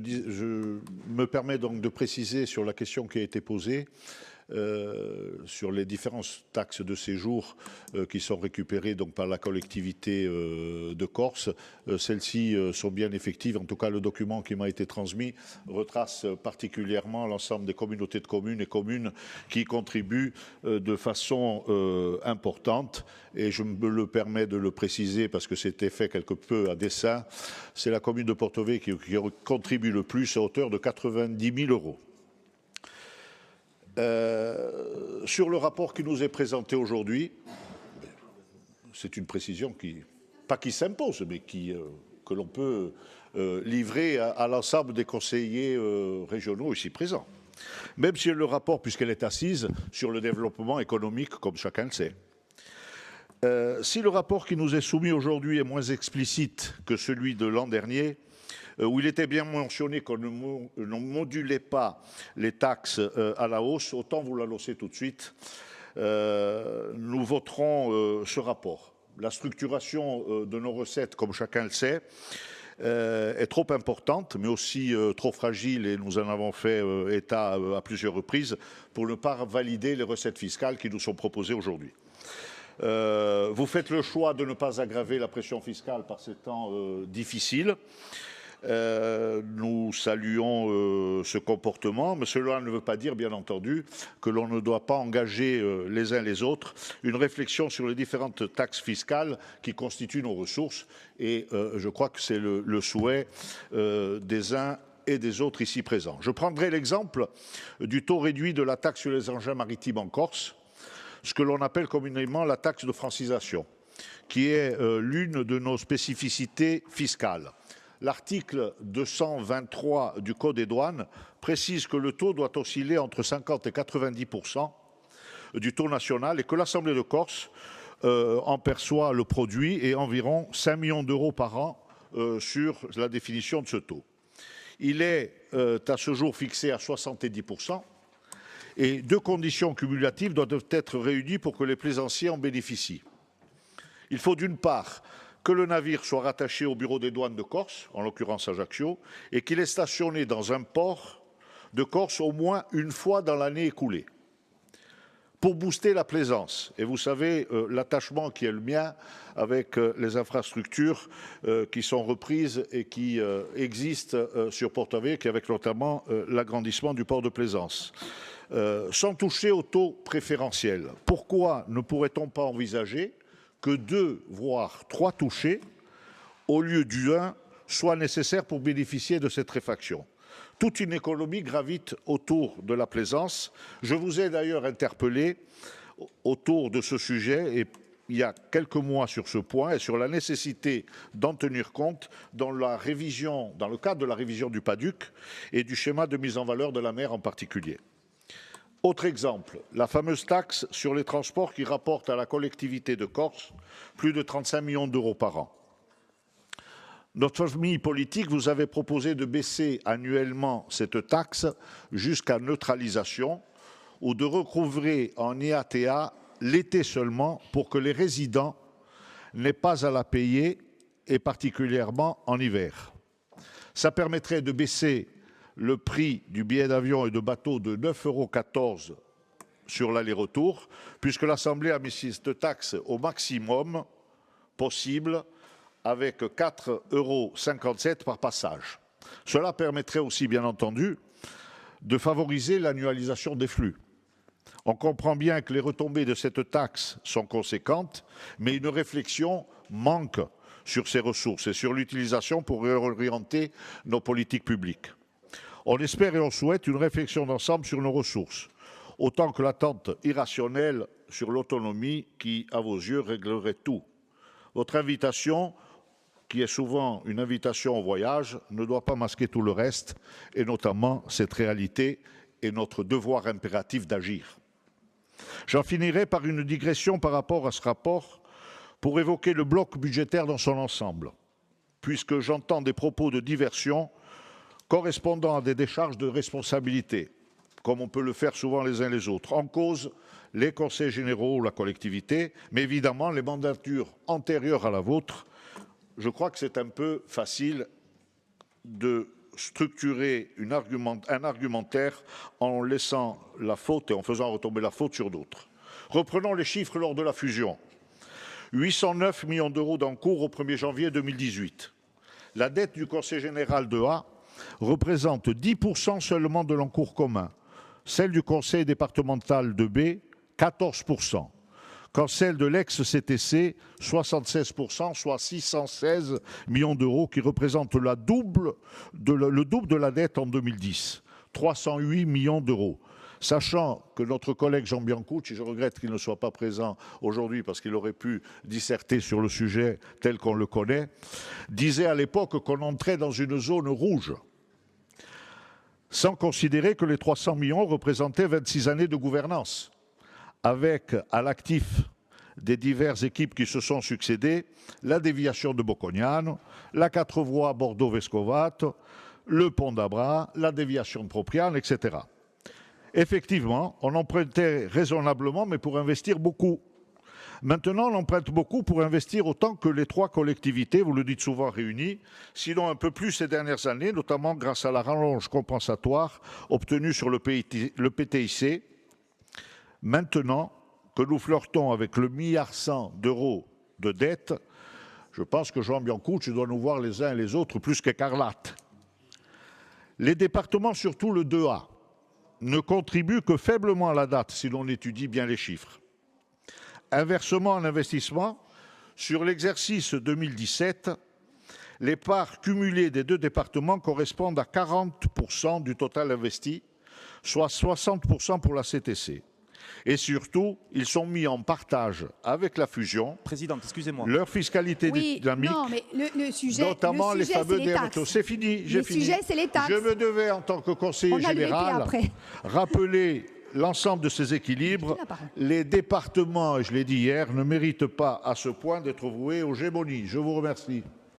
je me permets donc de préciser sur la question qui a été posée. Sur les différentes taxes de séjour qui sont récupérées donc par la collectivité de Corse. Celles-ci sont bien effectives. En tout cas, le document qui m'a été transmis retrace particulièrement l'ensemble des communautés de communes et communes qui contribuent de façon importante. Et je me le permets de le préciser parce que c'était fait quelque peu à dessein. C'est la commune de Porto Vecchio qui contribue le plus à hauteur de 90 000 €. Sur le rapport qui nous est présenté aujourd'hui, c'est une précision pas qui s'impose, mais que l'on peut livrer à l'ensemble des conseillers régionaux ici présents. Même si le rapport, puisqu'elle est assise sur le développement économique, comme chacun le sait. Si le rapport qui nous est soumis aujourd'hui est moins explicite que celui de l'an dernier, où il était bien mentionné qu'on ne modulait pas les taxes à la hausse, autant vous l'annoncer tout de suite, nous voterons ce rapport. La structuration de nos recettes, comme chacun le sait, est trop importante, mais aussi trop fragile, et nous en avons fait état à plusieurs reprises, pour ne pas valider les recettes fiscales qui nous sont proposées aujourd'hui. Vous faites le choix de ne pas aggraver la pression fiscale par ces temps difficiles. Nous saluons ce comportement, mais cela ne veut pas dire, bien entendu, que l'on ne doit pas engager les uns les autres une réflexion sur les différentes taxes fiscales qui constituent nos ressources. Et je crois que c'est le souhait des uns et des autres ici présents. Je prendrai l'exemple du taux réduit de la taxe sur les engins maritimes en Corse, ce que l'on appelle communément la taxe de francisation, qui est l'une de nos spécificités fiscales. L'article 223 du Code des douanes précise que le taux doit osciller entre 50 et 90% du taux national et que l'Assemblée de Corse en perçoit le produit et environ 5 millions d'euros par an sur la définition de ce taux. Il est à ce jour fixé à 70% et deux conditions cumulatives doivent être réunies pour que les plaisanciers en bénéficient. Il faut d'une part que le navire soit rattaché au bureau des douanes de Corse, en l'occurrence Ajaccio, et qu'il est stationné dans un port de Corse au moins une fois dans l'année écoulée. Pour booster la plaisance, et vous savez l'attachement qui est le mien avec les infrastructures qui sont reprises et qui existent sur Porto Vecchio, avec notamment l'agrandissement du port de plaisance. Sans toucher au taux préférentiel, pourquoi ne pourrait-on pas envisager que 2, voire 3 touchés, au lieu du 1, soient nécessaires pour bénéficier de cette réfaction. Toute une économie gravite autour de la plaisance. Je vous ai d'ailleurs interpellé autour de ce sujet et il y a quelques mois sur ce point et sur la nécessité d'en tenir compte dans le cadre de la révision du PADUC et du schéma de mise en valeur de la mer en particulier. Autre exemple, la fameuse taxe sur les transports qui rapporte à la collectivité de Corse plus de 35 millions d'euros par an. Notre famille politique vous avait proposé de baisser annuellement cette taxe jusqu'à neutralisation ou de recouvrer en IATA l'été seulement pour que les résidents n'aient pas à la payer, et particulièrement en hiver. Ça permettrait de baisser le prix du billet d'avion et de bateau de 9,14 € sur l'aller-retour, puisque l'Assemblée a mis cette taxe au maximum possible avec 4,57 € par passage. Cela permettrait aussi, bien entendu, de favoriser l'annualisation des flux. On comprend bien que les retombées de cette taxe sont conséquentes, mais une réflexion manque sur ces ressources et sur l'utilisation pour réorienter nos politiques publiques. On espère et on souhaite une réflexion d'ensemble sur nos ressources, autant que l'attente irrationnelle sur l'autonomie qui, à vos yeux, réglerait tout. Votre invitation, qui est souvent une invitation au voyage, ne doit pas masquer tout le reste, et notamment cette réalité et notre devoir impératif d'agir. J'en finirai par une digression par rapport à ce rapport pour évoquer le bloc budgétaire dans son ensemble, puisque j'entends des propos de diversion correspondant à des décharges de responsabilité, comme on peut le faire souvent les uns les autres. En cause, les conseils généraux ou la collectivité, mais évidemment les mandatures antérieures à la vôtre. Je crois que c'est un peu facile de structurer un argumentaire en laissant la faute et en faisant retomber la faute sur d'autres. Reprenons les chiffres lors de la fusion. 809 millions d'euros d'encours au 1er janvier 2018. La dette du Conseil général de A représente 10% seulement de l'encours commun. Celle du Conseil départemental de B, 14%. Quand celle de l'ex-CTC, 76%, soit 616 millions d'euros, qui représentent le double de la dette en 2010, 308 millions d'euros. Sachant que notre collègue Jean Biancucci, je regrette qu'il ne soit pas présent aujourd'hui parce qu'il aurait pu disserter sur le sujet tel qu'on le connaît, disait à l'époque qu'on entrait dans une zone rouge, sans considérer que les 300 millions représentaient 26 années de gouvernance, avec à l'actif des diverses équipes qui se sont succédées, la déviation de Bocognano, la 4 voies Bordeaux-Vescovat, le pont d'Abra, la déviation de Propriane, etc. Effectivement, on empruntait raisonnablement, mais pour investir beaucoup. Maintenant, on emprunte beaucoup pour investir autant que les 3 collectivités, vous le dites souvent réunies, sinon un peu plus ces dernières années, notamment grâce à la rallonge compensatoire obtenue sur le PTIC. Maintenant que nous flirtons avec le 1,1 milliard d'euros de dette, je pense que Jean Biancucci doit nous voir les uns et les autres plus qu'écarlates. Les départements, surtout le 2A, ne contribuent que faiblement à la date si l'on étudie bien les chiffres. Inversement en investissement, sur l'exercice 2017, les parts cumulées des 2 départements correspondent à 40% du total investi, soit 60% pour la CTC. Et surtout, ils sont mis en partage avec la fusion. Présidente, excusez-moi. Leur fiscalité dynamique, non, mais le sujet, notamment les fameux DRTO. C'est fini, j'ai fini. Le sujet, c'est les taxes. Je me devais, en tant que conseiller général, rappeler l'ensemble de ces équilibres. Les départements, je l'ai dit hier, ne méritent pas à ce point d'être voués aux gémonies. Je vous remercie.